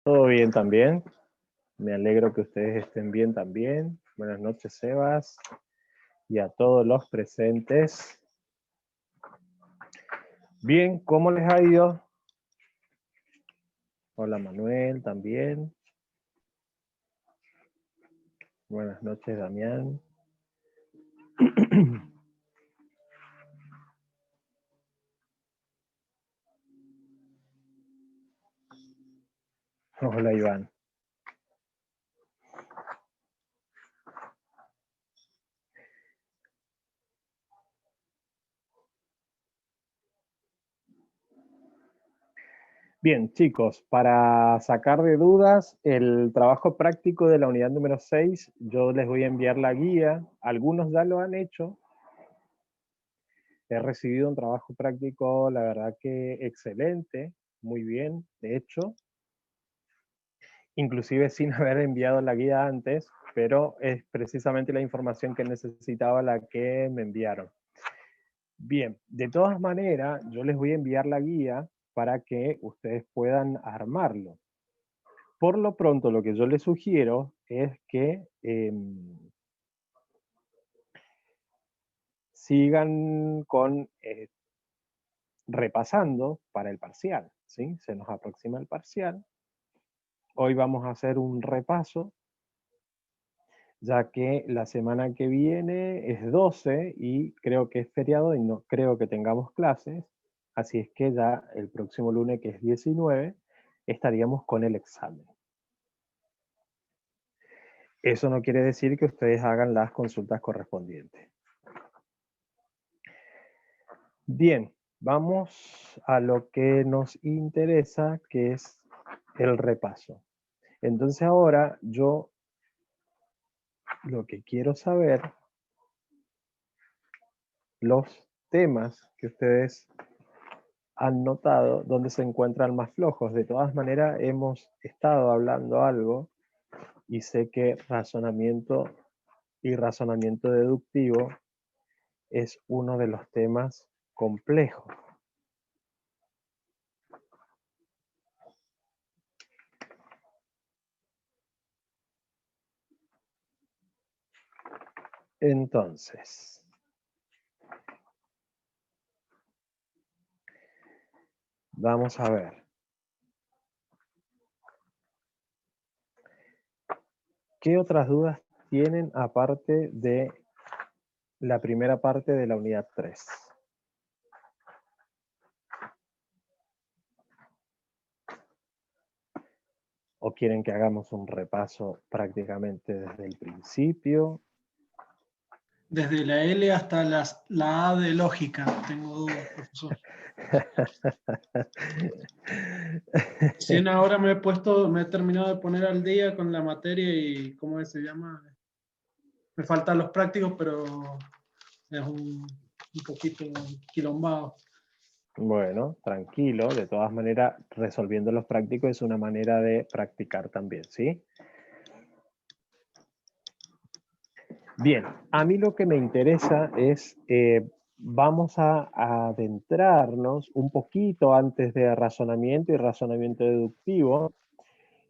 Todo bien también. Me alegro que ustedes estén bien también. Buenas noches, Sebas, y a todos los presentes. Bien, ¿cómo les ha ido? Hola, Manuel, también. Buenas noches, Damián. Hola, Iván. Bien, chicos, para sacar de dudas el trabajo práctico de la unidad número 6, yo les voy a enviar la guía. Algunos ya lo han hecho. He recibido un trabajo práctico, la verdad que excelente, muy bien, de hecho, inclusive sin haber enviado la guía antes, pero es precisamente la información que necesitaba la que me enviaron. Bien, de todas maneras, yo les voy a enviar la guía para que ustedes puedan armarlo. Por lo pronto, lo que yo les sugiero es que sigan con repasando para el parcial, ¿sí? Se nos aproxima el parcial. Hoy vamos a hacer un repaso, ya que la semana que viene es 12 y creo que es feriado y no creo que tengamos clases, así es que ya el próximo lunes, que es 19, estaríamos con el examen. Eso no quiere decir que ustedes hagan las consultas correspondientes. Bien, vamos a lo que nos interesa, que es el repaso. Entonces ahora yo lo que quiero saber, los temas que ustedes han notado dónde se encuentran más flojos. De todas maneras, hemos estado hablando algo y sé que razonamiento y razonamiento deductivo es uno de los temas complejos. Entonces, vamos a ver. ¿Qué otras dudas tienen aparte de la primera parte de la unidad 3? ¿O quieren que hagamos un repaso prácticamente desde el principio? Desde la L hasta la A de lógica, tengo dudas, profesor. Recién ahora me he terminado de poner al día con la materia y, ¿cómo se llama? Me faltan los prácticos, pero es un poquito quilombado. Bueno, tranquilo, de todas maneras, resolviendo los prácticos es una manera de practicar también, ¿sí? Bien, a mí lo que me interesa es, vamos a adentrarnos un poquito antes de razonamiento y razonamiento deductivo,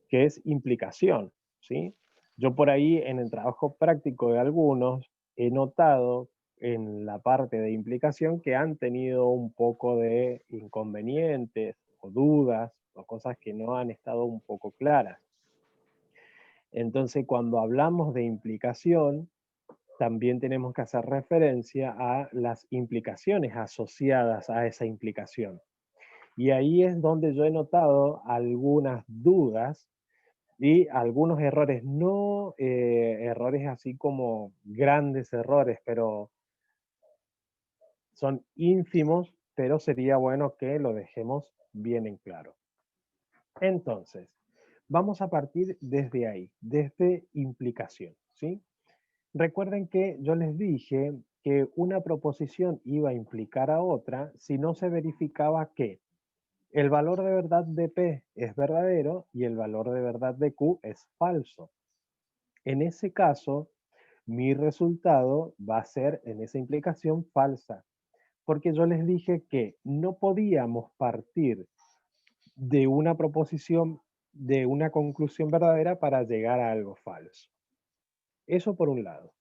que es implicación, ¿sí? Yo por ahí en el trabajo práctico de algunos he notado en la parte de implicación que han tenido un poco de inconvenientes o dudas o cosas que no han estado un poco claras. Entonces, cuando hablamos de implicación, también tenemos que hacer referencia a las implicaciones asociadas a esa implicación. Y ahí es donde yo he notado algunas dudas y algunos errores, no errores así como grandes errores, pero son ínfimos, pero sería bueno que lo dejemos bien en claro. Entonces, vamos a partir desde ahí, desde implicación, ¿sí? Recuerden que yo les dije que una proposición iba a implicar a otra si no se verificaba que el valor de verdad de P es verdadero y el valor de verdad de Q es falso. En ese caso, mi resultado va a ser en esa implicación falsa, porque yo les dije que no podíamos partir de una proposición de una conclusión verdadera para llegar a algo falso. Eso por un lado.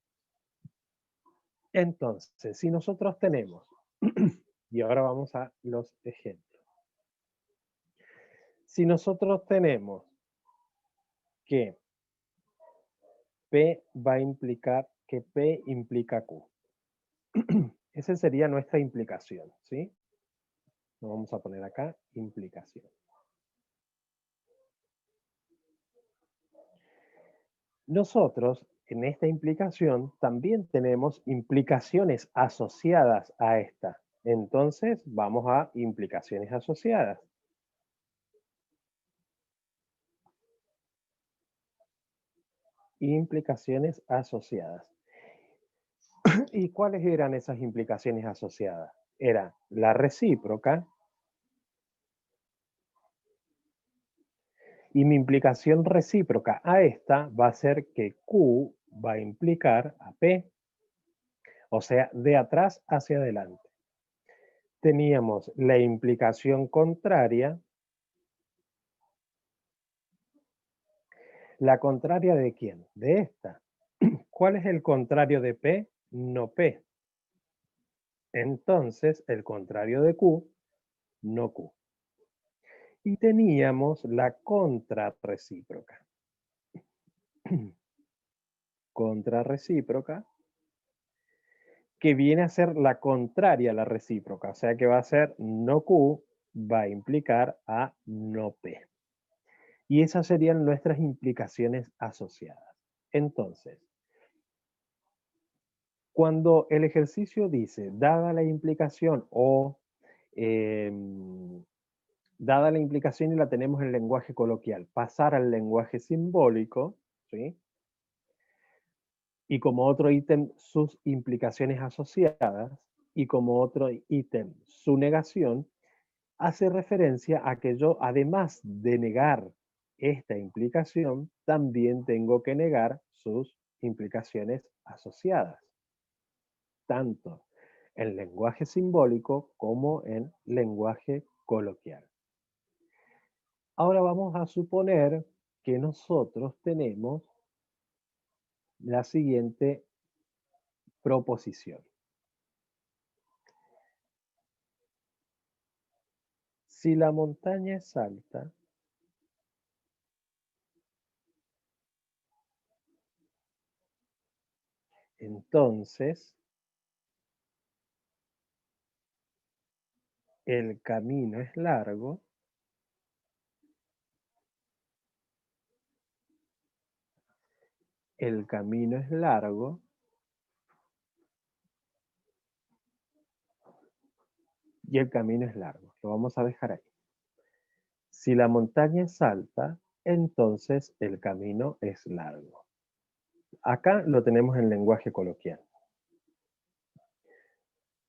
Entonces, si nosotros tenemos, y ahora vamos a los ejemplos. Si nosotros tenemos que P va a implicar que P implica Q. Esa sería nuestra implicación, ¿sí? Lo vamos a poner acá, implicación. Nosotros, en esta implicación, también tenemos implicaciones asociadas a esta. Entonces, vamos a implicaciones asociadas. Implicaciones asociadas. ¿Y cuáles eran esas implicaciones asociadas? Era la recíproca y mi implicación recíproca a esta va a ser que Q va a implicar a P, o sea, de atrás hacia adelante. Teníamos la implicación contraria. ¿La contraria de quién? De esta. ¿Cuál es el contrario de P? No P. Entonces, el contrario de Q, no Q. Y teníamos la contrarrecíproca. Contrarrecíproca, que viene a ser la contraria a la recíproca. O sea que va a ser no Q, va a implicar a no P. Y esas serían nuestras implicaciones asociadas. Entonces, cuando el ejercicio dice, dada la implicación o dada la implicación y la tenemos en lenguaje coloquial, pasar al lenguaje simbólico, ¿sí? Y como otro ítem, sus implicaciones asociadas, y como otro ítem, su negación, hace referencia a que yo, además de negar esta implicación, también tengo que negar sus implicaciones asociadas, tanto en lenguaje simbólico como en lenguaje coloquial. Ahora vamos a suponer que nosotros tenemos la siguiente proposición. Si la montaña es alta, entonces el camino es largo y el camino es largo Lo vamos a dejar ahí. Si la montaña es alta, entonces el camino es largo. Acá lo tenemos en lenguaje coloquial.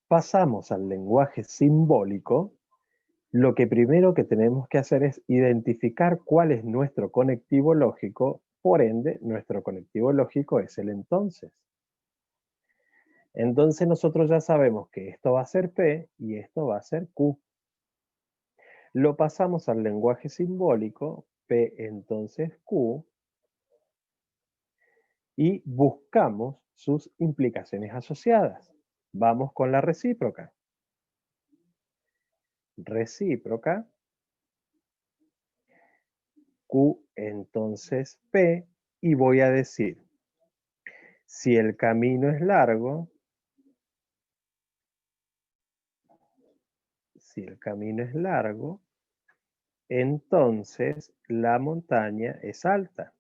Pasamos al lenguaje simbólico. Lo que primero que tenemos que hacer es identificar cuál es nuestro conectivo lógico, por ende, nuestro conectivo lógico es el entonces. Entonces nosotros ya sabemos que esto va a ser P y esto va a ser Q. Lo pasamos al lenguaje simbólico, P entonces Q, y buscamos sus implicaciones asociadas. Vamos con la recíproca. Recíproca, Q entonces P, y voy a decir, si el camino es largo, entonces la montaña es alta.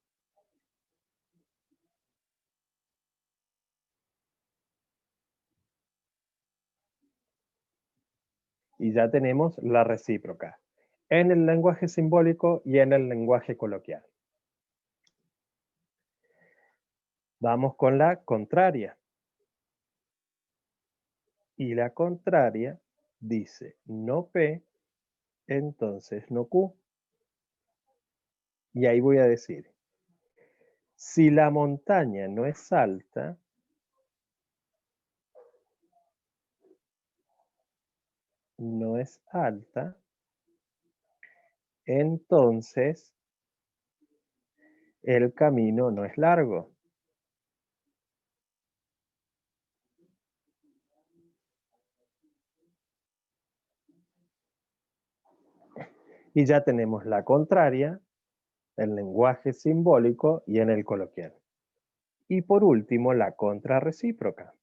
Y ya tenemos la recíproca en el lenguaje simbólico y en el lenguaje coloquial. Vamos con la contraria. Y la contraria dice no P, entonces no Q. Y ahí voy a decir, si la montaña no es alta, entonces El camino no es largo. Y ya tenemos la contraria, el lenguaje simbólico y en el coloquial. Y por último, la contrarrecíproca.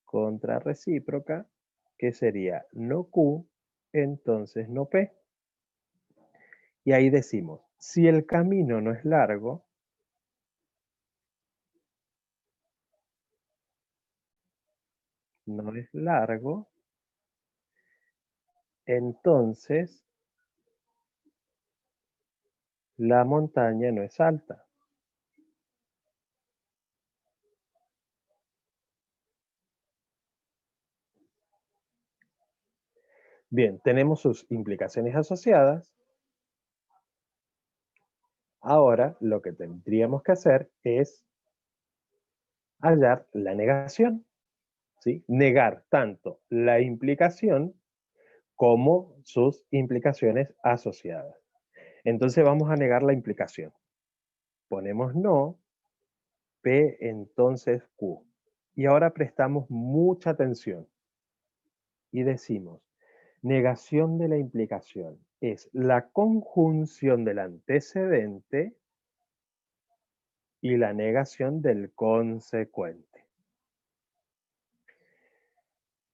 Contrarrecíproca, que sería no Q, entonces no P. Y ahí decimos, si el camino no es largo, entonces la montaña no es alta. Bien, tenemos sus implicaciones asociadas. Ahora lo que tendríamos que hacer es hallar la negación, ¿sí? Negar tanto la implicación como sus implicaciones asociadas. Entonces vamos a negar la implicación. Ponemos no, P entonces Q. Y ahora prestamos mucha atención y decimos, negación de la implicación es la conjunción del antecedente y la negación del consecuente.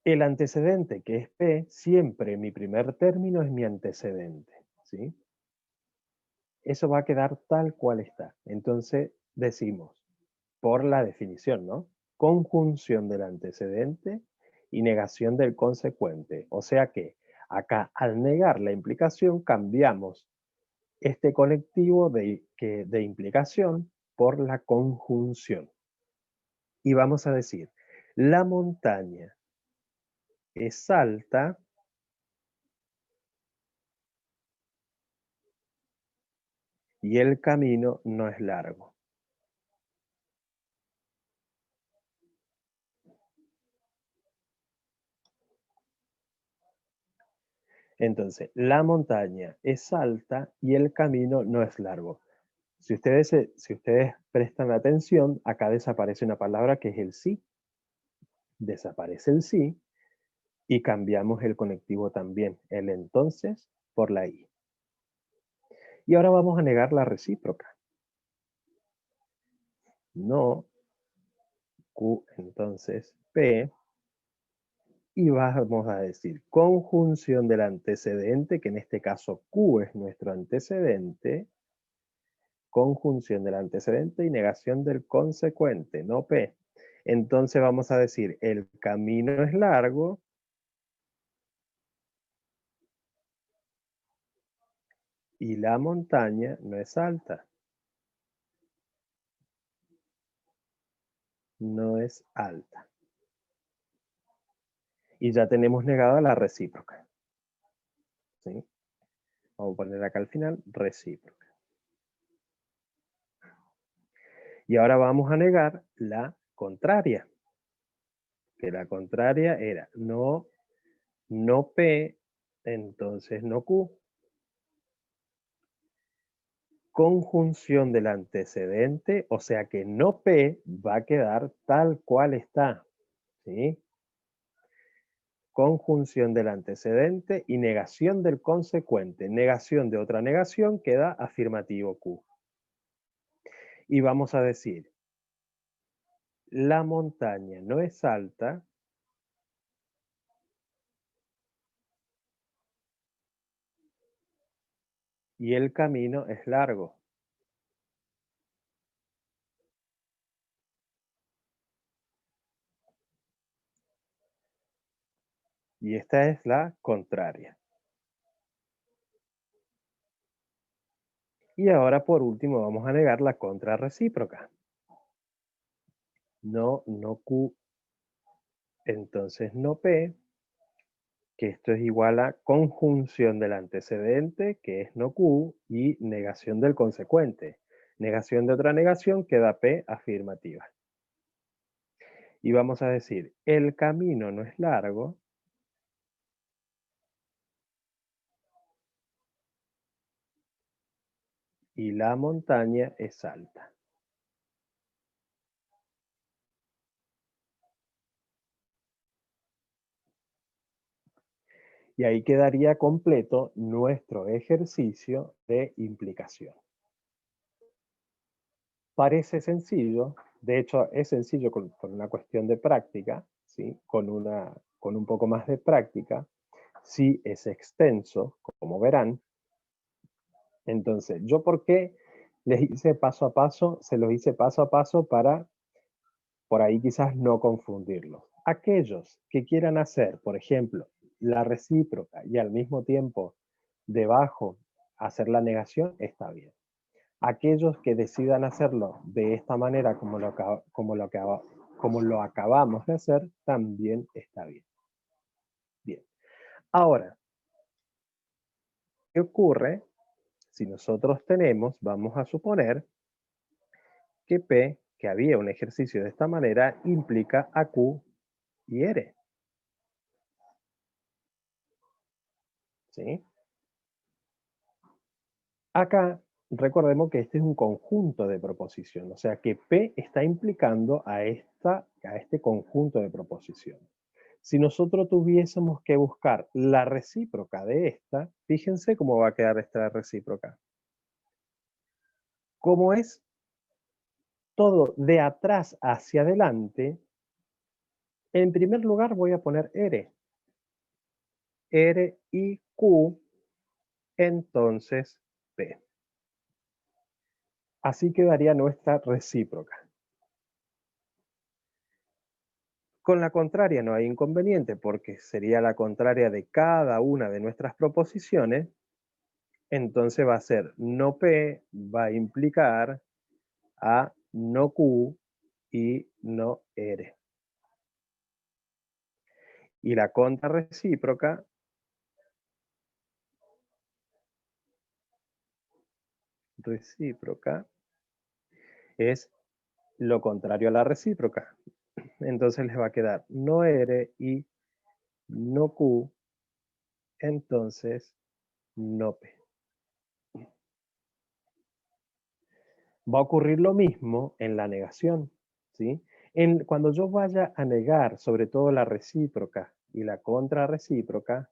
El antecedente, que es P, siempre mi primer término es mi antecedente, ¿sí? Eso va a quedar tal cual está. Entonces decimos, por la definición, ¿no? Conjunción del antecedente y negación del consecuente. O sea que acá, al negar la implicación, cambiamos este conectivo de implicación por la conjunción. Y vamos a decir, la montaña es alta y el camino no es largo. Entonces, la montaña es alta y el camino no es largo. Si ustedes prestan atención, acá desaparece una palabra que es el sí. Desaparece el sí y cambiamos el conectivo también, el entonces por la i. Y ahora vamos a negar la recíproca. No, Q entonces P. Y vamos a decir conjunción del antecedente, que en este caso Q es nuestro antecedente, conjunción del antecedente y negación del consecuente, no P. Entonces vamos a decir, el camino es largo y la montaña no es alta. No es alta. Y ya tenemos negada la recíproca. ¿Sí? Vamos a poner acá al final, recíproca. Y ahora vamos a negar la contraria. Que la contraria era no P, entonces no Q. Conjunción del antecedente, o sea que no P va a quedar tal cual está. ¿Sí? Conjunción del antecedente y negación del consecuente. Negación de otra negación queda afirmativo Q. Y vamos a decir, la montaña no es alta y el camino es largo. Y esta es la contraria. Y ahora por último vamos a negar la contrarrecíproca. No Q, entonces no P, que esto es igual a conjunción del antecedente, que es no Q, y negación del consecuente. Negación de otra negación queda P afirmativa. Y vamos a decir, el camino no es largo y la montaña es alta. Y ahí quedaría completo nuestro ejercicio de implicación. Parece sencillo, de hecho es sencillo por una cuestión de práctica, ¿sí? Con un poco más de práctica. Sí es extenso, como verán. Entonces, ¿yo por qué les hice paso a paso? Se los hice paso a paso para, por ahí quizás no confundirlos. Aquellos que quieran hacer, por ejemplo, la recíproca y al mismo tiempo debajo hacer la negación, está bien. Aquellos que decidan hacerlo de esta manera como lo acabamos de hacer, también está bien. Bien. Ahora, ¿qué ocurre si nosotros tenemos, vamos a suponer, que P, que había un ejercicio de esta manera, implica a Q y R? ¿Sí? Acá, recordemos que este es un conjunto de proposiciones, o sea que P está implicando a este conjunto de proposiciones. Si nosotros tuviésemos que buscar la recíproca de esta, fíjense cómo va a quedar esta recíproca. Como es todo de atrás hacia adelante, en primer lugar voy a poner R. R y Q, entonces P. Así quedaría nuestra recíproca. Con la contraria no hay inconveniente porque sería la contraria de cada una de nuestras proposiciones. Entonces va a ser no P, va a implicar a no Q y no R. Y la contrarrecíproca es lo contrario a la recíproca. Entonces les va a quedar no R y no Q, entonces no P. Va a ocurrir lo mismo en la negación, ¿sí? Cuando yo vaya a negar sobre todo la recíproca y la contrarrecíproca,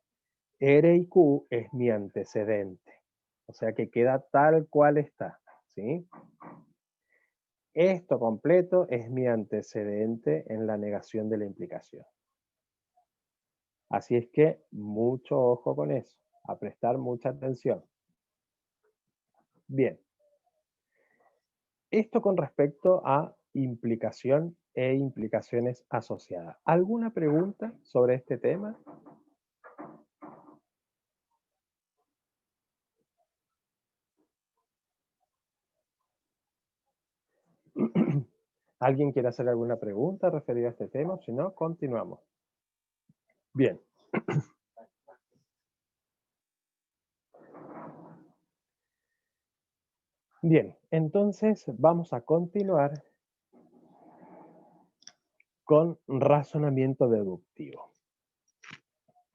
R y Q es mi antecedente. O sea que queda tal cual está, ¿sí? Esto completo es mi antecedente en la negación de la implicación. Así es que mucho ojo con eso, a prestar mucha atención. Bien. Esto con respecto a implicación e implicaciones asociadas. ¿Alguna pregunta sobre este tema? ¿Alguien quiere hacer alguna pregunta referida a este tema? Si no, continuamos. Bien. Bien, entonces vamos a continuar con razonamiento deductivo.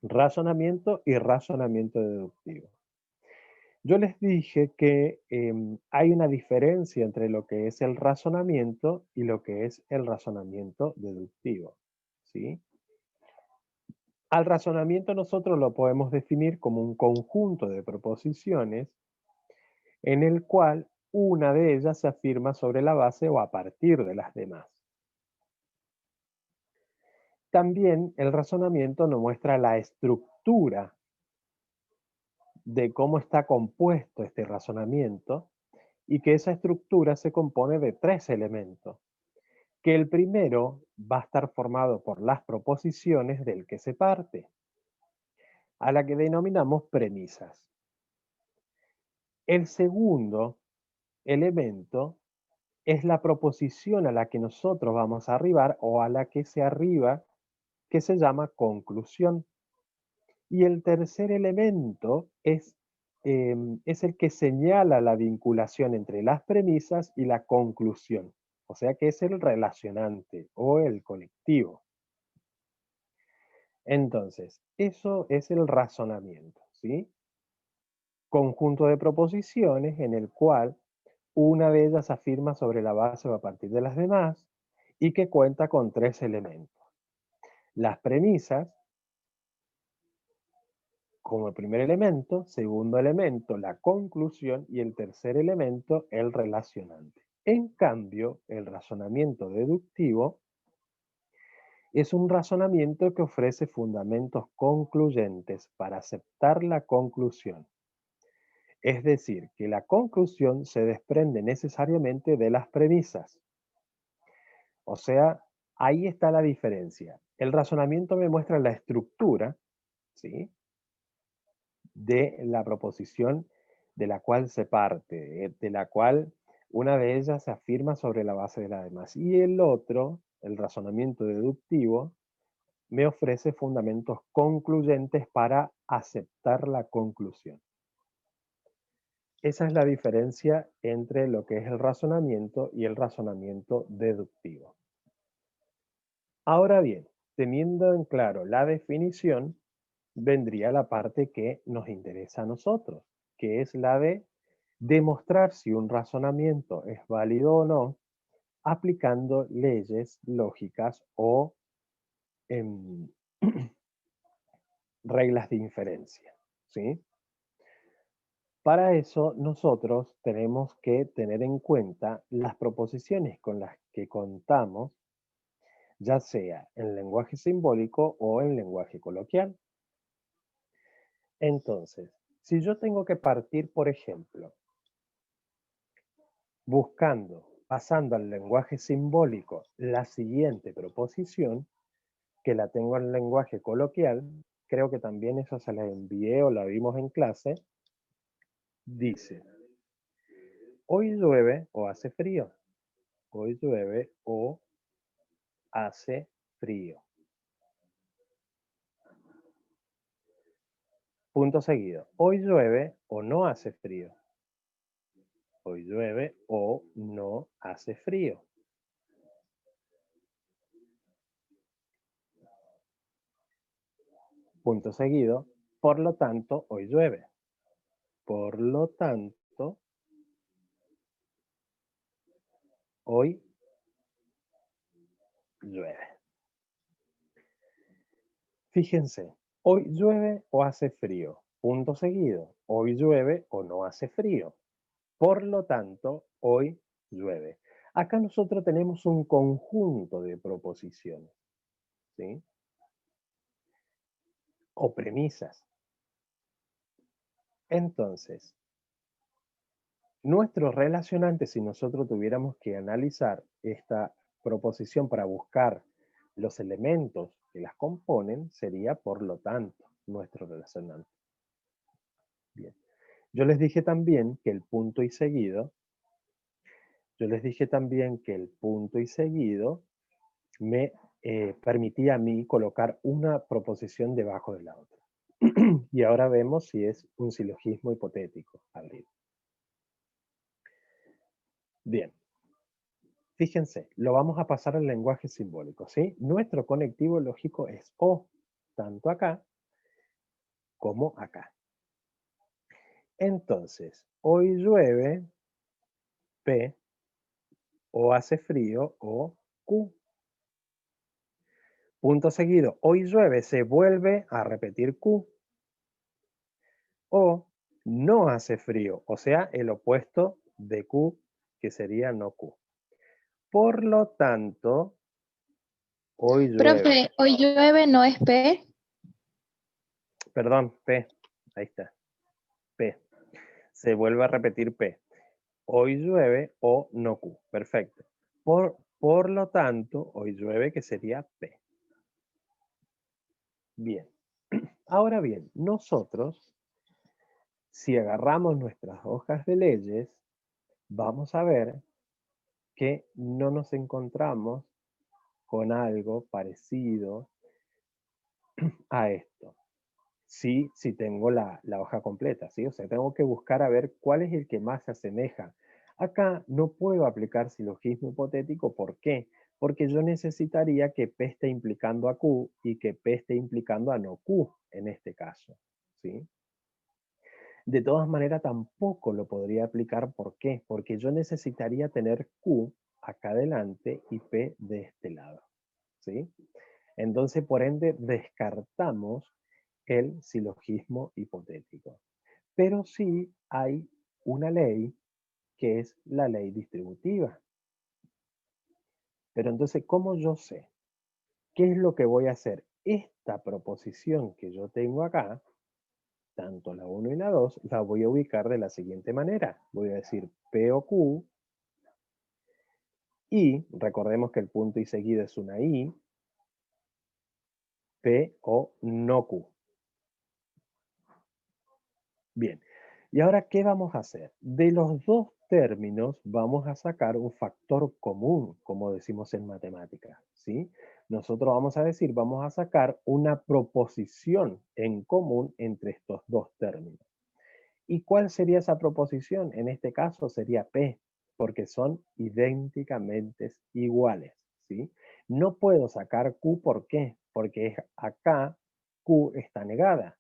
Razonamiento y razonamiento deductivo. Yo les dije que hay una diferencia entre lo que es el razonamiento y lo que es el razonamiento deductivo, ¿sí? Al razonamiento nosotros lo podemos definir como un conjunto de proposiciones en el cual una de ellas se afirma sobre la base o a partir de las demás. También el razonamiento nos muestra la estructura de cómo está compuesto este razonamiento y que esa estructura se compone de 3 elementos, que el primero va a estar formado por las proposiciones del que se parte, a la que denominamos premisas. El segundo elemento es la proposición a la que nosotros vamos a arribar o a la que se arriba, que se llama conclusión. Y el tercer elemento es el que señala la vinculación entre las premisas y la conclusión. O sea que es el relacionante o el conectivo. Entonces, eso es el razonamiento, ¿sí? conjunto de proposiciones en el cual una de ellas afirma sobre la base o a partir de las demás y que cuenta con 3 elementos. Las premisas, como el primer elemento, segundo elemento, la conclusión y el tercer elemento, el relacionante. En cambio, el razonamiento deductivo es un razonamiento que ofrece fundamentos concluyentes para aceptar la conclusión. Es decir, que la conclusión se desprende necesariamente de las premisas. O sea, ahí está la diferencia. El razonamiento me muestra la estructura, ¿sí?, de la proposición de la cual se parte, de la cual una de ellas se afirma sobre la base de la demás. Y el otro, el razonamiento deductivo, me ofrece fundamentos concluyentes para aceptar la conclusión. Esa es la diferencia entre lo que es el razonamiento y el razonamiento deductivo. Ahora bien, teniendo en claro la definición, vendría la parte que nos interesa a nosotros, que es la de demostrar si un razonamiento es válido o no, aplicando leyes lógicas o reglas de inferencia, ¿sí? Para eso nosotros tenemos que tener en cuenta las proposiciones con las que contamos, ya sea en lenguaje simbólico o en lenguaje coloquial. Entonces, si yo tengo que partir, por ejemplo, pasando al lenguaje simbólico la siguiente proposición, que la tengo en lenguaje coloquial, creo que también eso se la envié o la vimos en clase, dice: hoy llueve o hace frío. Hoy llueve o hace frío. Punto seguido. Hoy llueve o no hace frío. Hoy llueve o no hace frío. Punto seguido. Por lo tanto, hoy llueve. Por lo tanto, hoy llueve. Fíjense, hoy llueve o hace frío. Punto seguido. Hoy llueve o no hace frío. Por lo tanto, hoy llueve. Acá nosotros tenemos un conjunto de proposiciones, ¿sí?, o premisas. Entonces, nuestro relacionante, si nosotros tuviéramos que analizar esta proposición para buscar los elementos que las componen, sería por lo tanto nuestro relacionante. Bien. Yo les dije también que el punto y seguido, me permitía a mí colocar una proposición debajo de la otra. Y ahora vemos si es un silogismo hipotético. Abrir. Bien. Fíjense, lo vamos a pasar al lenguaje simbólico, ¿sí? Nuestro conectivo lógico es o, tanto acá como acá. Entonces, hoy llueve, P, o hace frío, o Q. Punto seguido, hoy llueve, se vuelve a repetir Q. O no hace frío, o sea, el opuesto de Q, que sería no Q. Por lo tanto, hoy llueve. Profe, hoy llueve no es P. Perdón, P. Ahí está. P. Se vuelve a repetir P. Hoy llueve o no Q. Perfecto. Por lo tanto, hoy llueve, que sería P. Bien. Ahora bien, nosotros, si agarramos nuestras hojas de leyes, vamos a ver que no nos encontramos con algo parecido a esto. Sí, tengo la hoja completa, ¿sí? O sea, tengo que buscar a ver cuál es el que más se asemeja. Acá no puedo aplicar silogismo hipotético, ¿por qué? Porque yo necesitaría que P esté implicando a Q y que P esté implicando a no Q en este caso, ¿sí? De todas maneras, tampoco lo podría aplicar. ¿Por qué? Porque yo necesitaría tener Q acá adelante y P de este lado, ¿sí? Entonces, por ende, descartamos el silogismo hipotético. Pero sí hay una ley que es la ley distributiva. Pero entonces, ¿cómo yo sé? ¿Qué es lo que voy a hacer? Esta proposición que yo tengo acá, tanto la 1 y la 2, la voy a ubicar de la siguiente manera. Voy a decir P o Q, y recordemos que el punto y seguida es una I, P o no Q. Bien, y ahora, ¿qué vamos a hacer? De los dos términos vamos a sacar un factor común, como decimos en matemáticas, ¿sí? Nosotros vamos a decir, vamos a sacar una proposición en común entre estos dos términos. ¿Y cuál sería esa proposición? En este caso sería P, porque son idénticamente iguales, ¿sí? No puedo sacar Q, ¿por qué? Porque acá Q está negada.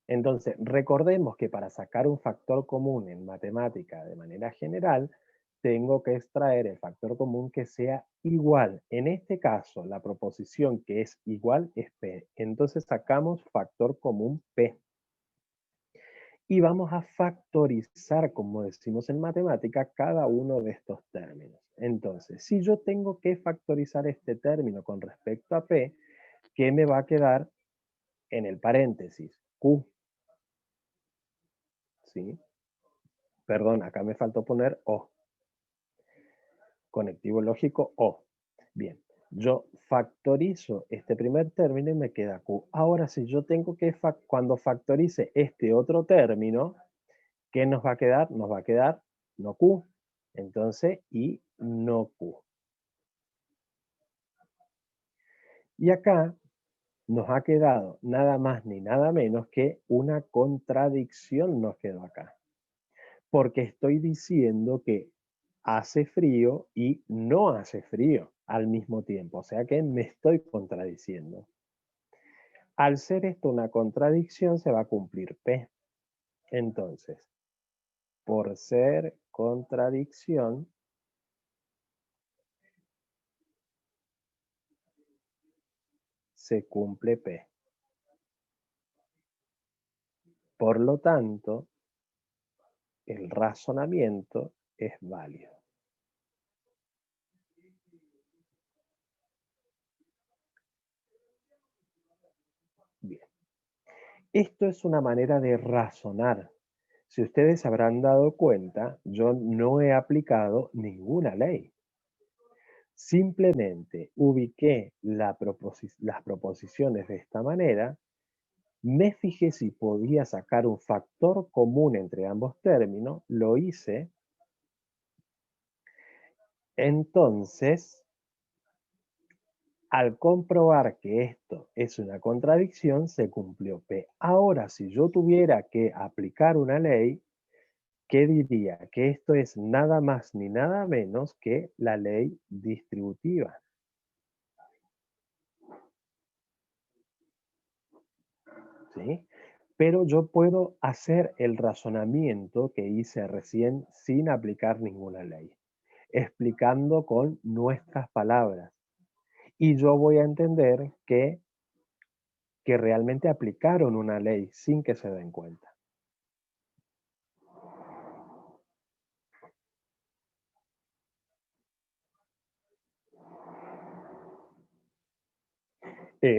Entonces, recordemos que para sacar un factor común en matemática de manera general, tengo que extraer el factor común que sea igual. En este caso, la proposición que es igual es P. Entonces sacamos factor común P. Y vamos a factorizar, como decimos en matemática, cada uno de estos términos. Entonces, si yo tengo que factorizar este término con respecto a P, ¿qué me va a quedar en el paréntesis? Q. ¿Sí? Perdón, acá me faltó poner O. Conectivo lógico O. Bien, yo factorizo este primer término y me queda Q. Ahora, si yo tengo que, cuando factorice este otro término, ¿qué nos va a quedar? Nos va a quedar no Q. Entonces, y no Q. Y acá nos ha quedado nada más ni nada menos que una contradicción nos quedó acá. Porque estoy diciendo que hace frío y no hace frío al mismo tiempo. O sea que me estoy contradiciendo. Al ser esto una contradicción, se va a cumplir P. Entonces, por ser contradicción, se cumple P. Por lo tanto, el razonamiento es válido. Bien. Esto es una manera de razonar. Si ustedes habrán dado cuenta, yo no he aplicado ninguna ley. Simplemente ubiqué las proposiciones de esta manera, me fijé si podía sacar un factor común entre ambos términos, lo hice. Entonces, al comprobar que esto es una contradicción, se cumplió P. Ahora, si yo tuviera que aplicar una ley, ¿qué diría? Que esto es nada más ni nada menos que la ley distributiva. ¿Sí? Pero yo puedo hacer el razonamiento que hice recién sin aplicar ninguna ley, explicando con nuestras palabras. Y yo voy a entender que realmente aplicaron una ley sin que se den cuenta.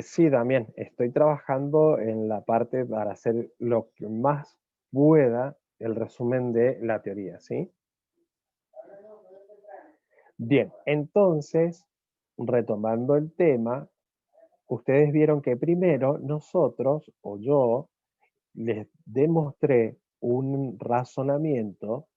Sí, Damián, estoy trabajando en la parte para hacer lo que más pueda el resumen de la teoría, ¿sí? Bien, entonces, retomando el tema, ustedes vieron que primero nosotros, o yo, les demostré un razonamiento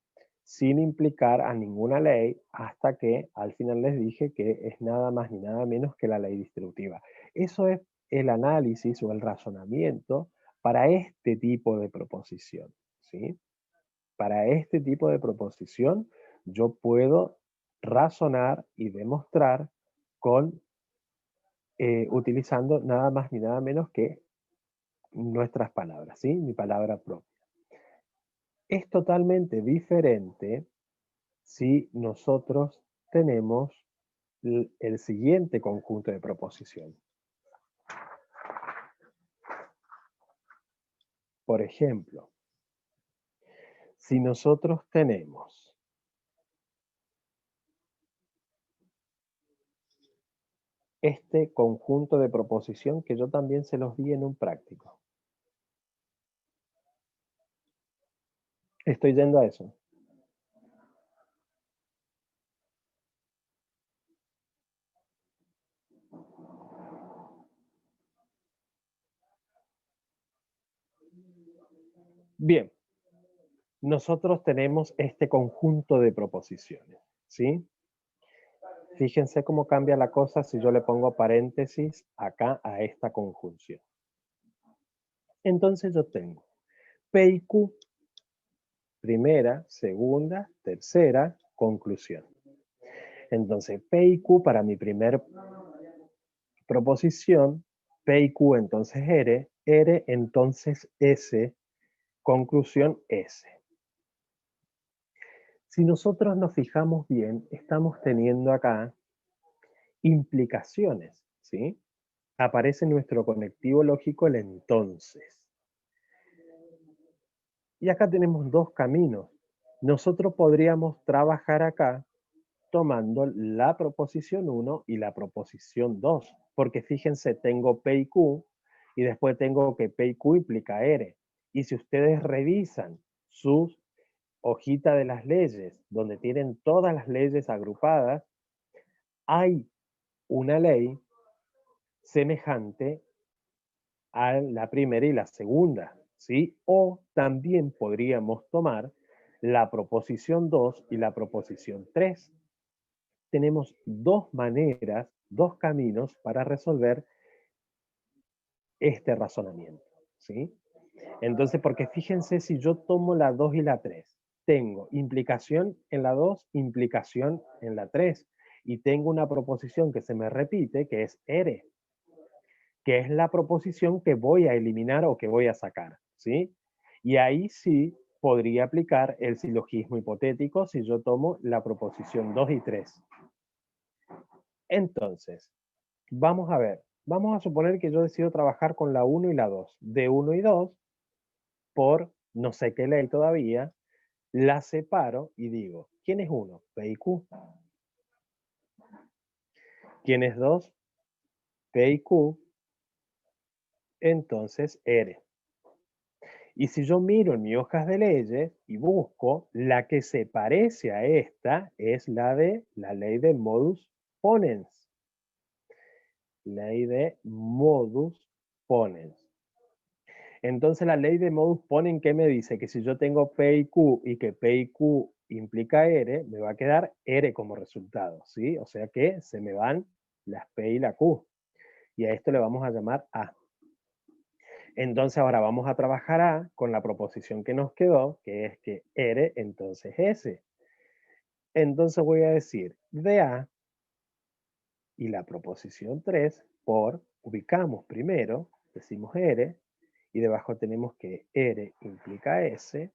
sin implicar a ninguna ley hasta que al final les dije que es nada más ni nada menos que la ley distributiva. Eso es el análisis o el razonamiento para este tipo de proposición, ¿sí? Para este tipo de proposición yo puedo razonar y demostrar con utilizando nada más ni nada menos que nuestras palabras, ¿sí? Mi palabra propia. Es totalmente diferente si nosotros tenemos el siguiente conjunto de proposiciones. Por ejemplo, si nosotros tenemos este conjunto de proposición que yo también se los di en un práctico. Estoy yendo a eso. Bien, nosotros tenemos este conjunto de proposiciones, ¿sí? Fíjense cómo cambia la cosa si yo le pongo paréntesis acá a esta conjunción. Entonces yo tengo P y Q, primera, segunda, tercera, conclusión. Entonces P y Q para mi primer proposición, P y Q entonces R, R entonces S, conclusión S. Si nosotros nos fijamos bien, estamos teniendo acá implicaciones, ¿sí? Aparece en nuestro conectivo lógico el entonces. Y acá tenemos dos caminos. Nosotros podríamos trabajar acá tomando la proposición 1 y la proposición 2, porque fíjense, tengo P y Q, y después tengo que P y Q implica R. Y si ustedes revisan sus hojitas de las leyes, donde tienen todas las leyes agrupadas, hay una ley semejante a la primera y la segunda, ¿sí? O también podríamos tomar la proposición 2 y la proposición 3. Tenemos dos maneras, dos caminos para resolver este razonamiento, ¿sí? Entonces, porque fíjense, si yo tomo la 2 y la 3, tengo implicación en la 2, implicación en la 3, y tengo una proposición que se me repite, que es R, que es la proposición que voy a eliminar o que voy a sacar, ¿sí? Y ahí sí podría aplicar el silogismo hipotético si yo tomo la proposición 2 y 3. Entonces, vamos a ver, vamos a suponer que yo decido trabajar con la 1 y la 2. De 1 y 2, por no sé qué ley todavía, la separo y digo, ¿quién es 1? P y Q. ¿Quién es 2? P y Q. Entonces, R. Y si yo miro en mis hojas de leyes y busco, la que se parece a esta es la de la ley de modus ponens. Ley de modus ponens. Entonces la ley de modus ponens, ¿qué me dice? Que si yo tengo P y Q y que P y Q implica R, me va a quedar R como resultado, ¿sí? O sea que se me van las P y la Q. Y a esto le vamos a llamar A. Entonces ahora vamos a trabajar A con la proposición que nos quedó, que es que R entonces S. Entonces voy a decir de A y la proposición 3 por, ubicamos primero, decimos R, y debajo tenemos que R implica S,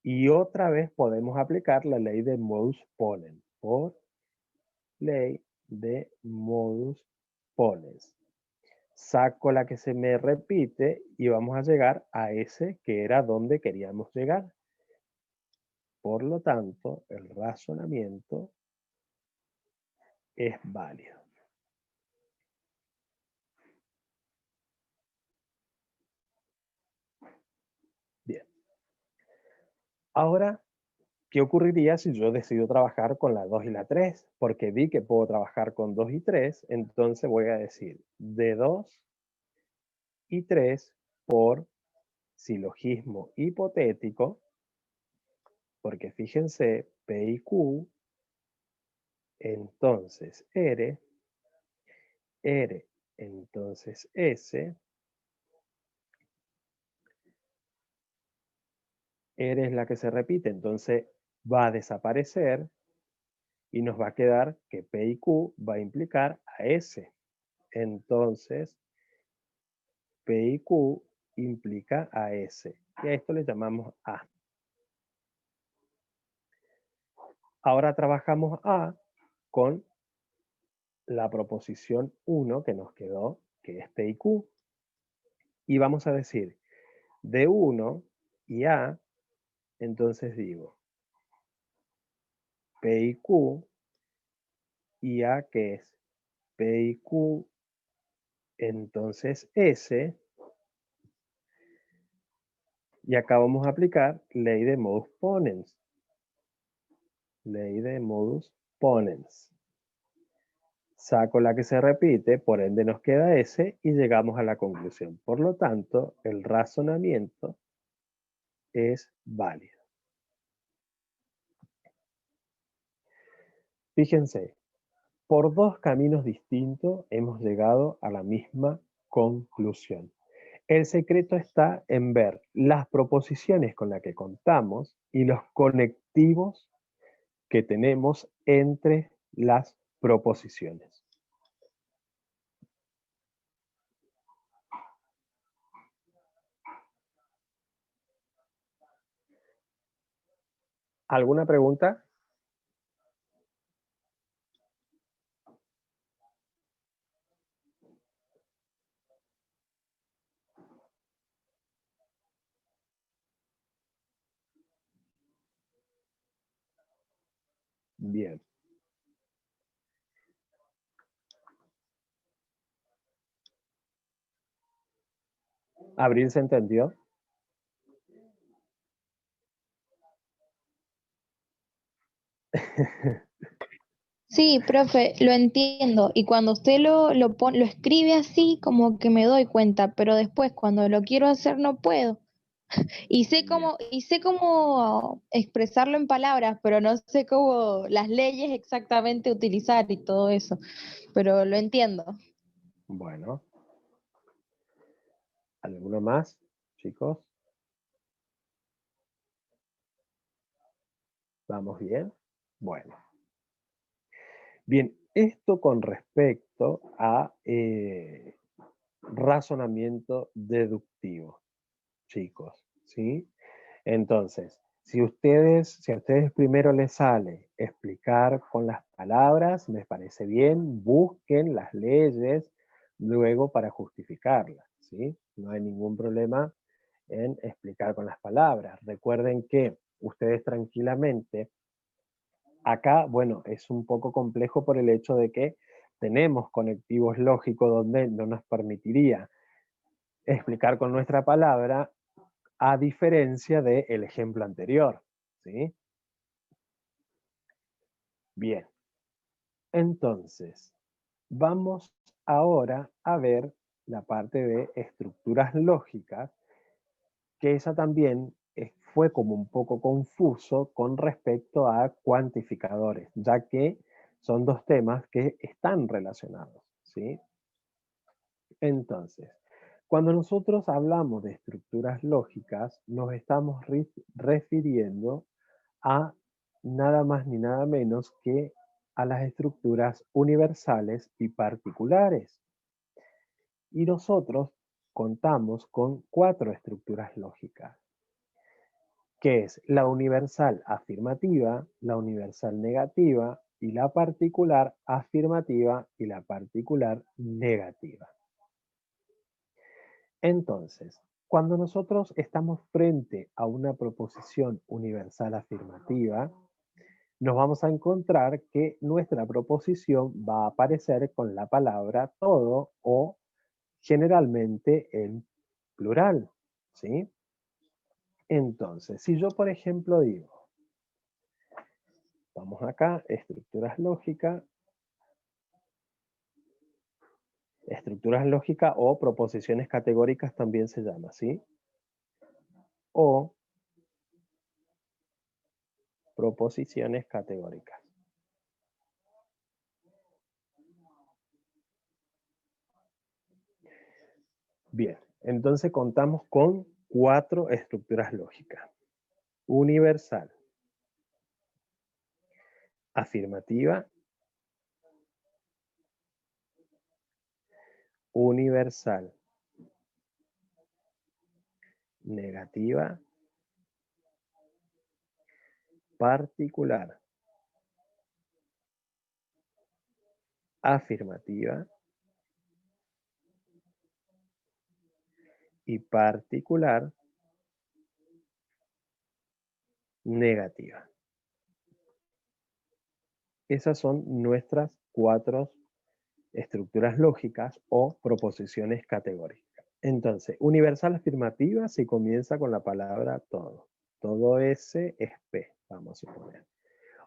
y otra vez podemos aplicar la ley de modus ponens, por ley de modus ponens. Saco la que se me repite y vamos a llegar a ese que era donde queríamos llegar. Por lo tanto, el razonamiento es válido. Bien. Ahora, ¿qué ocurriría si yo decido trabajar con la 2 y la 3? Porque vi que puedo trabajar con 2 y 3, entonces voy a decir de 2 y 3 por silogismo hipotético, porque fíjense, P y Q, entonces R, R, entonces S, R es la que se repite, entonces va a desaparecer y nos va a quedar que P y Q va a implicar a S. Entonces, P y Q implica a S. Y a esto le llamamos A. Ahora trabajamos A con la proposición 1 que nos quedó, que es P y Q. Y vamos a decir, de 1 y A, entonces digo, P y Q, y A que es P y Q, entonces S, y acá vamos a aplicar ley de modus ponens. Ley de modus ponens. Saco la que se repite, por ende nos queda S y llegamos a la conclusión. Por lo tanto, el razonamiento es válido. Fíjense, por dos caminos distintos hemos llegado a la misma conclusión. El secreto está en ver las proposiciones con las que contamos y los conectivos que tenemos entre las proposiciones. ¿Alguna pregunta? Bien. ¿Abril se entendió? Sí, profe, lo entiendo. Y cuando usted lo escribe así, como que me doy cuenta, pero después cuando lo quiero hacer no puedo. Bien. Y sé cómo expresarlo en palabras, pero no sé cómo las leyes exactamente utilizar y todo eso. Pero lo entiendo. Bueno. ¿Alguno más, chicos? ¿Vamos bien? Bueno. Bien, esto con respecto a razonamiento deductivo, chicos, ¿sí? Entonces, si a ustedes primero les sale explicar con las palabras, me parece bien, busquen las leyes luego para justificarlas, ¿sí? No hay ningún problema en explicar con las palabras. Recuerden que ustedes tranquilamente, acá, bueno, es un poco complejo por el hecho de que tenemos conectivos lógicos donde no nos permitiría explicar con nuestra palabra, a diferencia del ejemplo anterior, ¿sí? Bien, entonces, vamos ahora a ver la parte de estructuras lógicas, que esa también fue como un poco confuso con respecto a cuantificadores, ya que son dos temas que están relacionados, ¿sí? Entonces, cuando nosotros hablamos de estructuras lógicas, nos estamos refiriendo a nada más ni nada menos que a las estructuras universales y particulares. Y nosotros contamos con 4 estructuras lógicas, que es la universal afirmativa, la universal negativa y la particular afirmativa y la particular negativa. Entonces, cuando nosotros estamos frente a una proposición universal afirmativa, nos vamos a encontrar que nuestra proposición va a aparecer con la palabra todo o generalmente en plural, ¿sí? Entonces, si yo, por ejemplo, digo, vamos acá, estructuras lógicas o proposiciones categóricas también se llama, ¿sí? O proposiciones categóricas. Bien, entonces contamos con 4 estructuras lógicas. Universal, afirmativa, universal, negativa, particular. afirmativa y particular negativa. Esas son nuestras 4 estructuras lógicas o proposiciones categóricas. Entonces, universal afirmativa se comienza con la palabra todo. Todo S es P, vamos a suponer.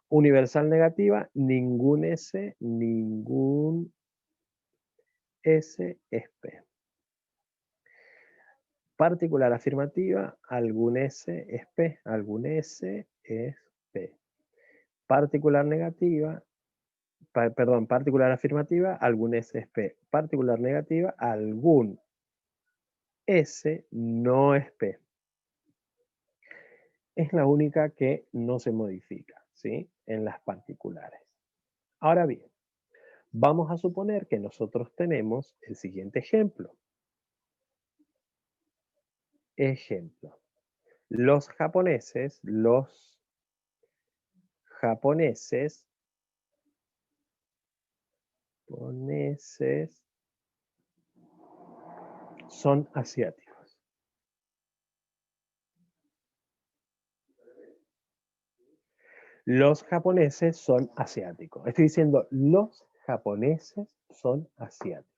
Universal negativa, ningún S es P. Particular afirmativa, algún S es P, algún S es P. Particular negativa, particular afirmativa, algún S es P. Particular negativa, algún S no es P. Es la única que no se modifica, ¿sí? En las particulares. Ahora bien, vamos a suponer que nosotros tenemos el siguiente ejemplo. Ejemplo. Los japoneses son asiáticos. Los japoneses son asiáticos. Estoy diciendo, los japoneses son asiáticos.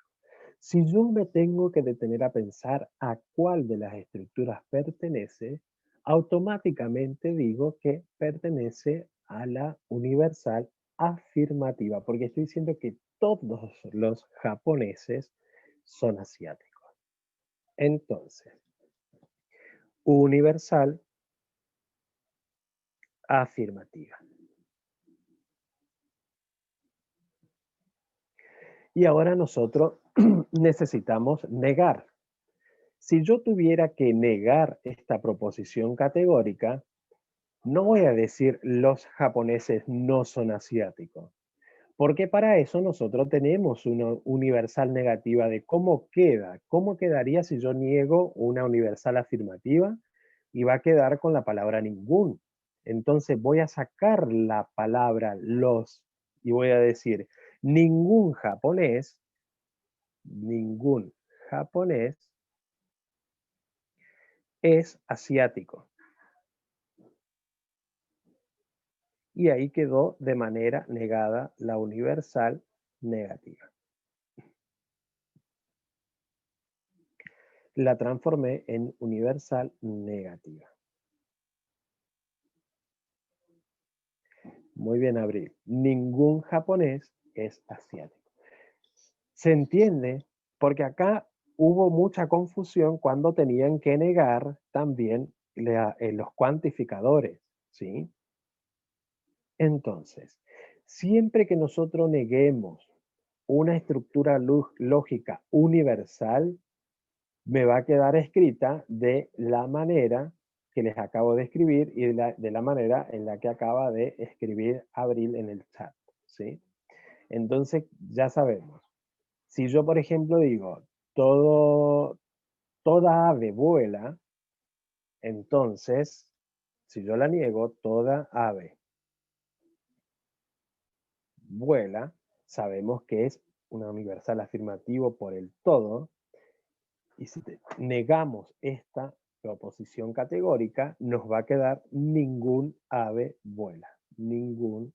Si yo me tengo que detener a pensar a cuál de las estructuras pertenece, automáticamente digo que pertenece a la universal afirmativa, porque estoy diciendo que todos los japoneses son asiáticos. Entonces, universal afirmativa. Y ahora nosotros necesitamos negar. Si yo tuviera que negar esta proposición categórica, no voy a decir los japoneses no son asiáticos, porque para eso nosotros tenemos una universal negativa de cómo queda. ¿Cómo quedaría si yo niego una universal afirmativa? Y va a quedar con la palabra ningún. Entonces voy a sacar la palabra los y voy a decir ningún japonés es asiático. Y ahí quedó de manera negada la universal negativa. La transformé en universal negativa. Muy bien, Abril. Ningún japonés es asiático. ¿Se entiende? Porque acá hubo mucha confusión cuando tenían que negar también los cuantificadores, ¿sí? Entonces, siempre que nosotros neguemos una estructura lógica universal, me va a quedar escrita de la manera que les acabo de escribir y de la manera en la que acaba de escribir Abril en el chat, ¿sí? Entonces, ya sabemos. Si yo, por ejemplo, digo, toda ave vuela, entonces, si yo la niego, toda ave vuela, sabemos que es una universal afirmativo por el todo, y si negamos esta proposición categórica, nos va a quedar ningún ave vuela. Ningún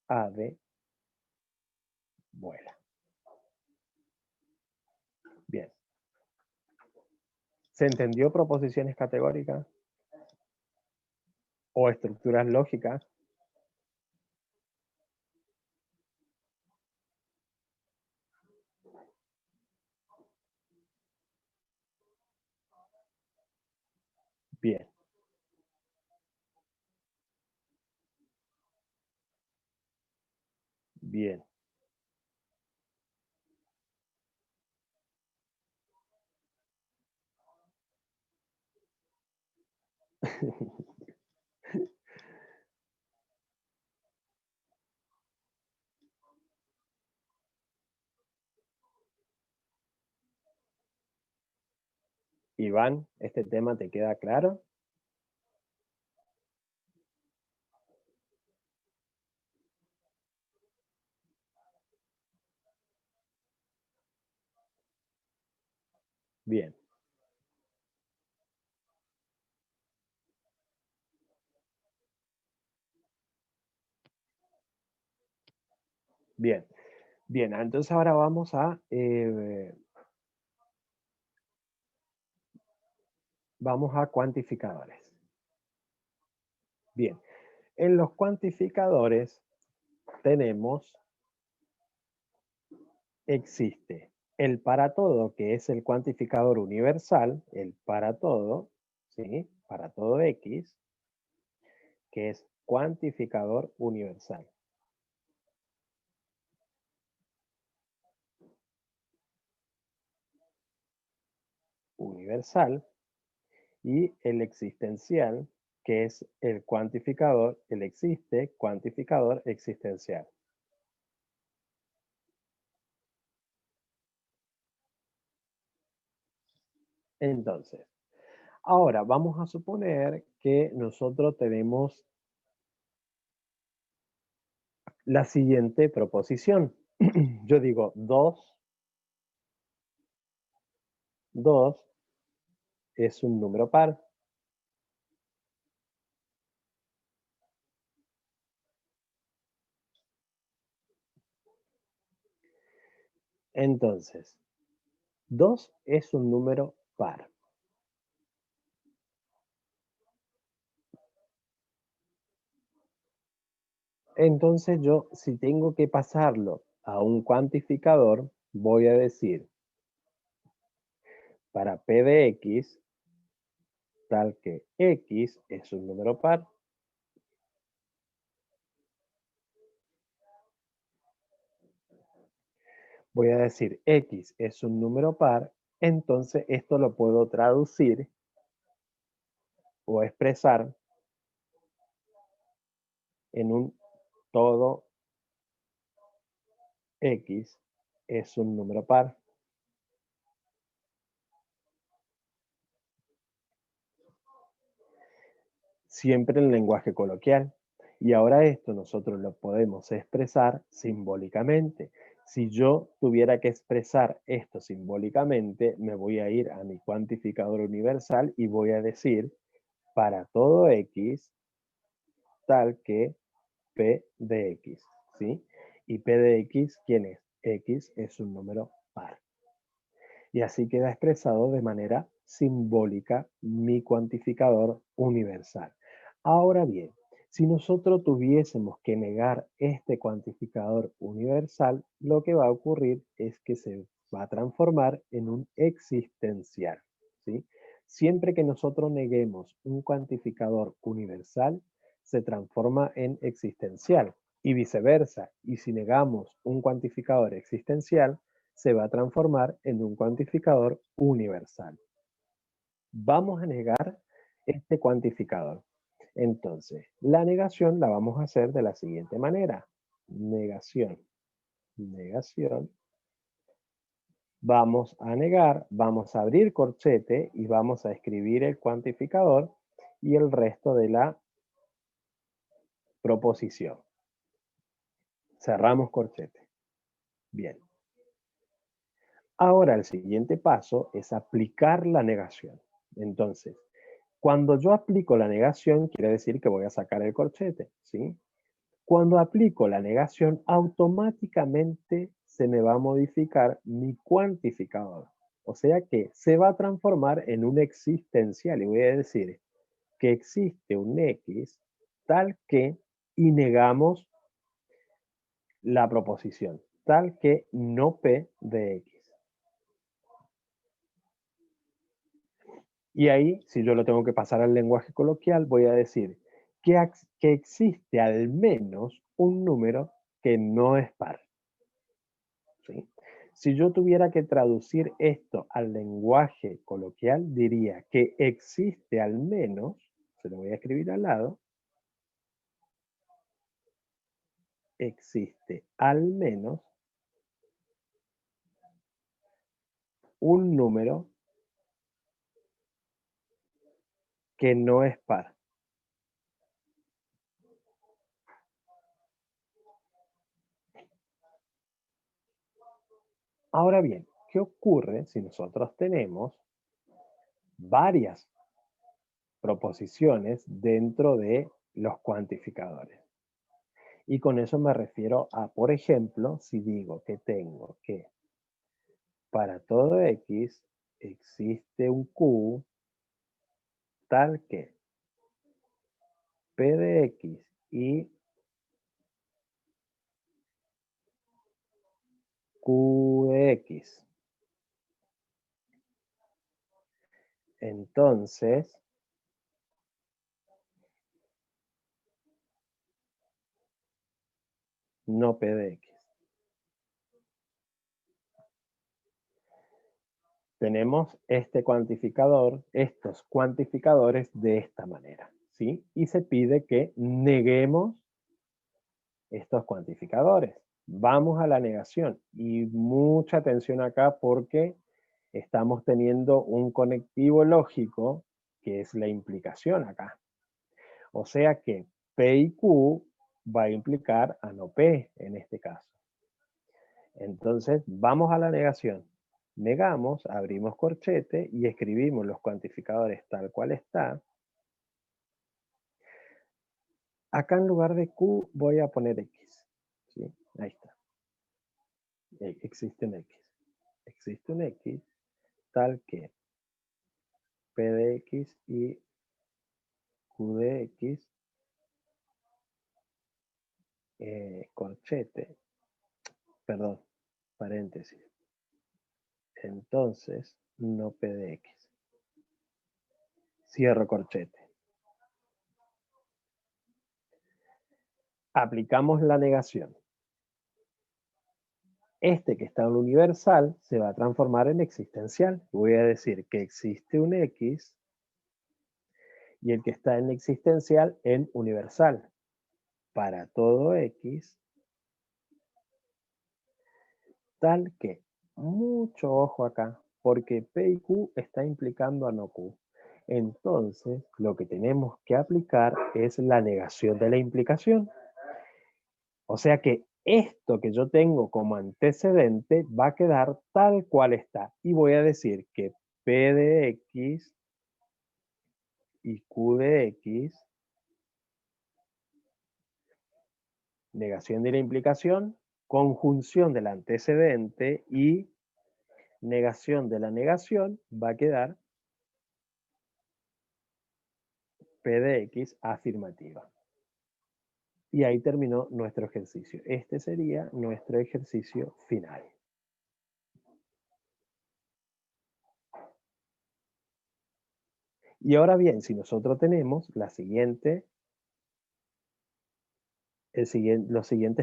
ave vuela. Bien. ¿Se entendió proposiciones categóricas? ¿O estructuras lógicas? Bien. Bien. Iván, ¿este tema te queda claro? Bien. Bien. Bien, entonces ahora vamos a cuantificadores. Bien, en los cuantificadores existe el para todo, que es el cuantificador universal, el para todo, ¿sí? Para todo X, que es cuantificador universal. Universal. Y el existencial, que es el cuantificador, el existe, cuantificador existencial. Entonces, ahora vamos a suponer que nosotros tenemos la siguiente proposición. Yo digo 2 es un número par. Entonces, 2 es un número par. Entonces yo, si tengo que pasarlo a un cuantificador, voy a decir, para P de X, tal que X es un número par, voy a decir X es un número par, entonces esto lo puedo traducir o expresar en un todo X es un número par. Siempre en lenguaje coloquial. Y ahora esto nosotros lo podemos expresar simbólicamente. Si yo tuviera que expresar esto simbólicamente, me voy a ir a mi cuantificador universal y voy a decir para todo X tal que P de X, ¿sí? Y P de X, ¿quién es? X es un número par. Y así queda expresado de manera simbólica mi cuantificador universal. Ahora bien, si nosotros tuviésemos que negar este cuantificador universal, lo que va a ocurrir es que se va a transformar en un existencial, ¿sí? Siempre que nosotros neguemos un cuantificador universal, se transforma en existencial y viceversa. Y si negamos un cuantificador existencial, se va a transformar en un cuantificador universal. Vamos a negar este cuantificador. Entonces, la negación la vamos a hacer de la siguiente manera. Negación. Negación. Vamos a negar, vamos a abrir corchete y vamos a escribir el cuantificador y el resto de la proposición. Cerramos corchete. Bien. Ahora el siguiente paso es aplicar la negación. Entonces, cuando yo aplico la negación, quiere decir que voy a sacar el corchete, ¿sí? Cuando aplico la negación, automáticamente se me va a modificar mi cuantificador. O sea que se va a transformar en un existencial y voy a decir que existe un X tal que, y negamos la proposición, tal que no P de X. Y ahí, si yo lo tengo que pasar al lenguaje coloquial, voy a decir que existe al menos un número que no es par. ¿Sí? Si yo tuviera que traducir esto al lenguaje coloquial, diría que existe al menos, se lo voy a escribir al lado, existe al menos un número que no es par. Ahora bien, ¿qué ocurre si nosotros tenemos varias proposiciones dentro de los cuantificadores? Y con eso me refiero a, por ejemplo, si digo que tengo que para todo X existe un Q tal que P de X y Q de X. Entonces, no P de X. Tenemos este cuantificador, estos cuantificadores de esta manera, ¿sí? Y se pide que neguemos estos cuantificadores. Vamos a la negación y mucha atención acá porque estamos teniendo un conectivo lógico que es la implicación acá. O sea que P y Q va a implicar a no P en este caso. Entonces vamos a la negación. Negamos, abrimos corchete y escribimos los cuantificadores tal cual está. Acá en lugar de Q voy a poner X. ¿Sí? Ahí está. Existe un X. Existe un X tal que P de X y Q de X, corchete, perdón, paréntesis. Entonces, no P de X. Cierro corchete. Aplicamos la negación. Este que está en universal se va a transformar en existencial. Voy a decir que existe un X y el que está en existencial en universal. Para todo X, tal que, mucho ojo acá, porque P y Q está implicando a no Q. Entonces, lo que tenemos que aplicar es la negación de la implicación. O sea que esto que yo tengo como antecedente va a quedar tal cual está. Y voy a decir que P de X y Q de X, negación de la implicación, conjunción del antecedente y negación de la negación, va a quedar P de X afirmativa. Y ahí terminó nuestro ejercicio. Este sería nuestro ejercicio final. Y ahora bien, si nosotros tenemos los siguientes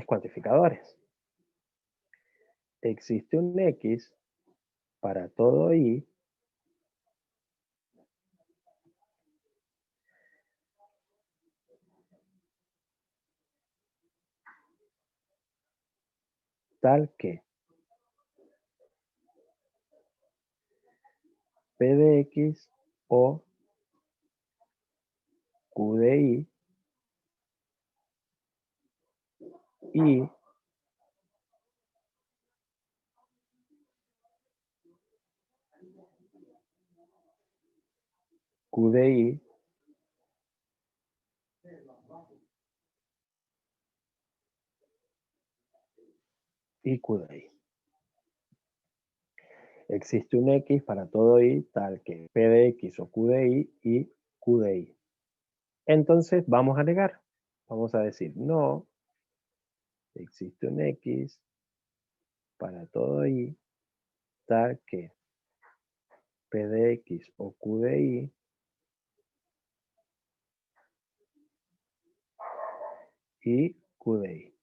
cuantificadores. Existe un X para todo Y tal que P de X o Q de y Q de Y Q de Y. Existe un X para todo Y tal que P de X o Q de y Q de Y. Entonces vamos a negar. Vamos a decir, no, existe un X para todo Y tal que P de X o Q de y Q de Y.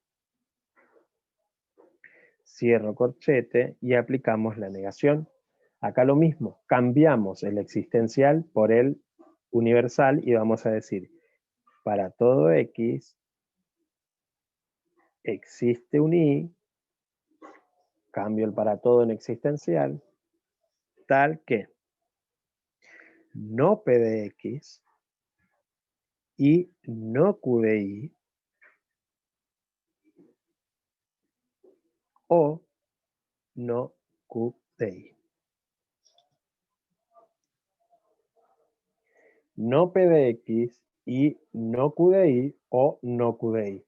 Cierro corchete y aplicamos la negación. Acá lo mismo, cambiamos el existencial por el universal y vamos a decir, para todo X existe un Y, cambio el para todo en existencial, tal que no P de X y no Q de Y o no Q I. No P de X y no Q de Y o no Q de Y.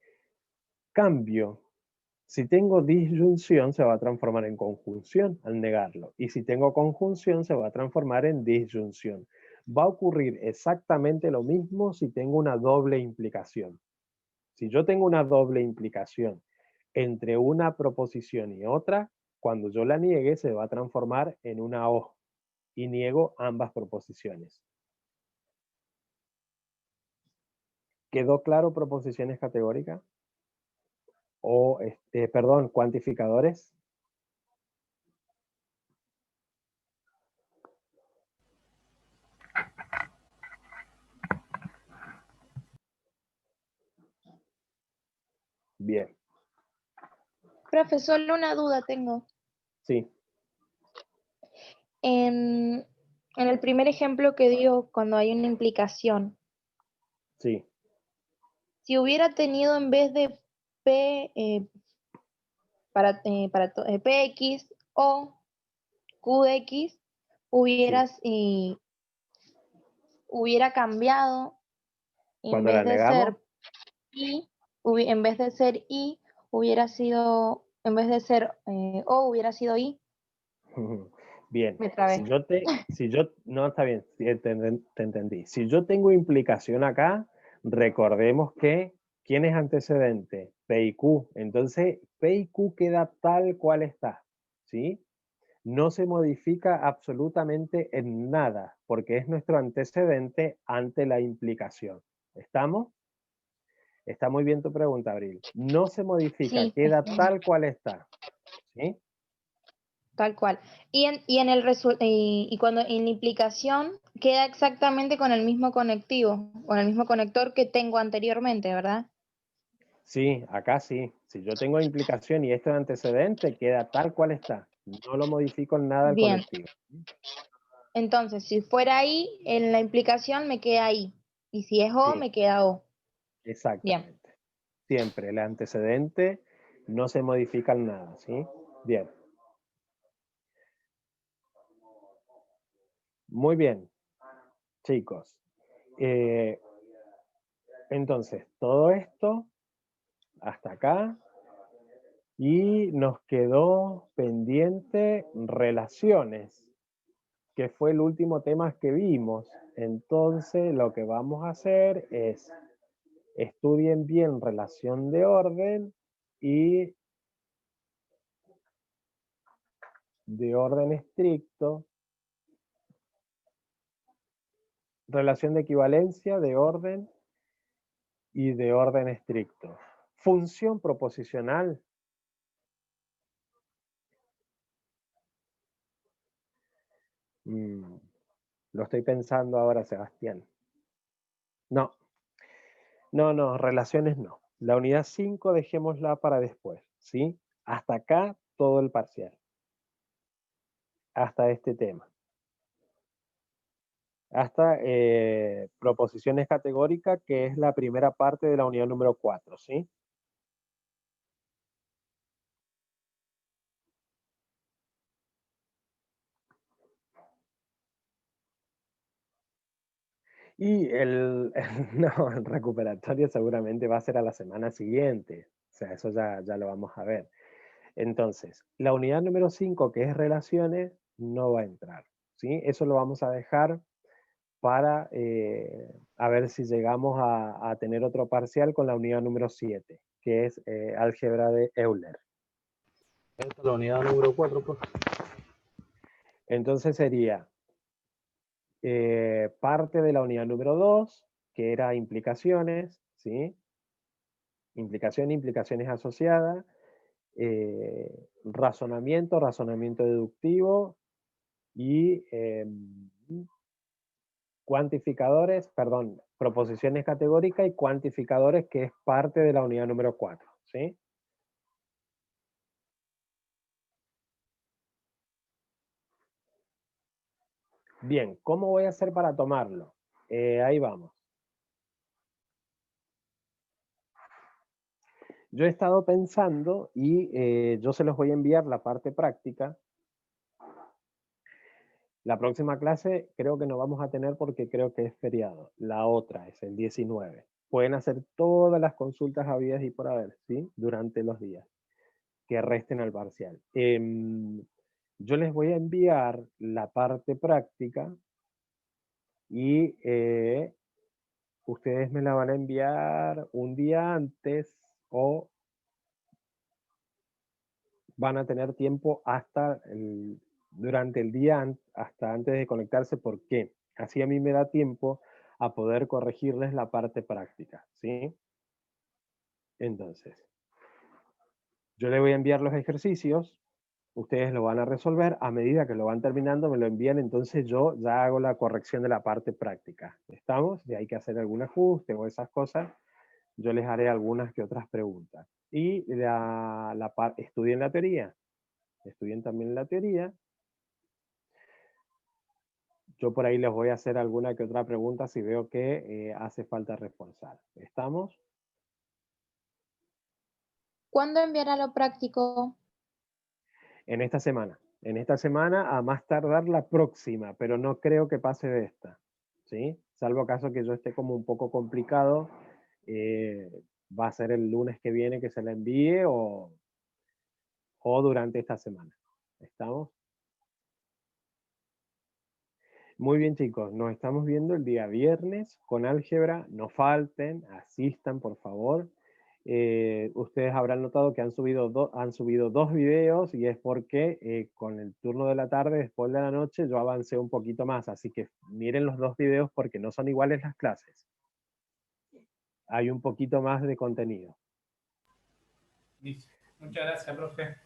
Cambio. Si tengo disyunción, se va a transformar en conjunción al negarlo. Y si tengo conjunción, se va a transformar en disyunción. Va a ocurrir exactamente lo mismo si tengo una doble implicación. Si yo tengo una doble implicación entre una proposición y otra, cuando yo la niegue, se va a transformar en una O. Y niego ambas proposiciones. ¿Quedó claro proposiciones categóricas? O, perdón, cuantificadores. Bien, Profe, solo una duda tengo. sí, En el primer ejemplo que dio, cuando hay una implicación, sí. si hubiera tenido en vez de P PX o QX, Sí. hubiera cambiado, en Cuando la vez de negamos, ser I, en vez de ser I, hubiera sido, en vez de ser O, hubiera sido I. bien. Me trabé. No, está bien, sí, te entendí. Si yo tengo implicación acá, recordemos que, ¿quién es antecedente? P y Q. Entonces, P y Q queda tal cual está, ¿sí? No se modifica absolutamente en nada, porque es nuestro antecedente ante la implicación. ¿Estamos? Está muy bien tu pregunta, Abril. No se modifica, Sí, queda tal cual está, ¿sí? tal cual. Y cuando en la implicación queda exactamente con el mismo conectivo, con el mismo conector que tengo anteriormente, ¿verdad? Sí, acá sí. Si yo tengo implicación y esto es antecedente, queda tal cual está. No lo modifico en nada el Bien. conectivo. Entonces, si fuera I, en la implicación me queda I. Y si es O, Sí, me queda O. Bien. exactamente. Siempre el antecedente no se modifica en nada, ¿sí? Bien. Muy bien, chicos. Entonces, todo esto hasta acá. Y nos quedó pendiente relaciones, que fue el último tema que vimos. Entonces, lo que vamos a hacer es estudien bien relación de orden y de orden estricto, relación de equivalencia de orden y de orden estricto. Función proposicional. Lo estoy pensando ahora, Sebastián. No, no, relaciones no. La unidad 5 dejémosla para después, ¿sí? Hasta acá todo el parcial. Hasta este tema. Hasta proposiciones categóricas, que es la primera parte de la unidad número 4, ¿sí? Y no, el recuperatorio seguramente va a ser a la semana siguiente. O sea, eso ya lo vamos a ver. Entonces, la unidad número 5, que es relaciones, no va a entrar, ¿sí? Eso lo vamos a dejar para a ver si llegamos a tener otro parcial con la unidad número 7, que es álgebra de Euler. Esta es la unidad número 4, pues. Entonces sería parte de la unidad número 2, que era implicaciones, ¿sí? Implicaciones asociadas, razonamiento deductivo y cuantificadores, perdón, proposiciones categóricas y cuantificadores, que es parte de la unidad número 4, ¿sí? Bien, ¿cómo voy a hacer para tomarlo? Ahí vamos. Yo he estado pensando y yo se los voy a enviar la parte práctica La próxima clase creo que no vamos a tener porque creo que es feriado. La otra es el 19. Pueden hacer todas las consultas habidas y por haber, ¿sí? Durante los días que resten al parcial. Yo les voy a enviar la parte práctica y ustedes me la van a enviar un día antes o van a tener tiempo hasta durante el día, hasta antes de conectarse. ¿Por qué? Así a mí me da tiempo a poder corregirles la parte práctica, ¿sí? Entonces, yo le voy a enviar los ejercicios, ustedes lo van a resolver, a medida que lo van terminando me lo envían, entonces yo ya hago la corrección de la parte práctica. ¿Estamos? Si hay que hacer algún ajuste o esas cosas, yo les haré algunas que otras preguntas. Y estudien la teoría. Estudien también la teoría. Yo por ahí les voy a hacer alguna que otra pregunta si veo que hace falta reforzar. ¿Estamos? ¿Cuándo enviará lo práctico? En esta semana. En esta semana, a más tardar la próxima, pero no creo que pase de esta. ¿Sí? Salvo caso que yo esté como un poco complicado, va a ser el lunes que viene que se la envíe o durante esta semana. ¿Estamos? Muy bien, chicos, nos estamos viendo el día viernes con álgebra. No falten, asistan, por favor. Ustedes habrán notado que han subido dos videos y es porque con el turno de la tarde, después de la noche, yo avancé un poquito más. Así que miren los dos videos porque no son iguales las clases. Hay un poquito más de contenido. Muchas gracias, profe.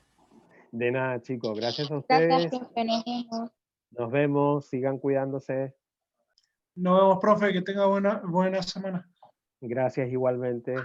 De nada, chicos. Gracias a Gracias, ustedes. profe. Nos vemos. Nos vemos. Sigan cuidándose. Nos vemos, profe, que tenga buena semana. Gracias igualmente.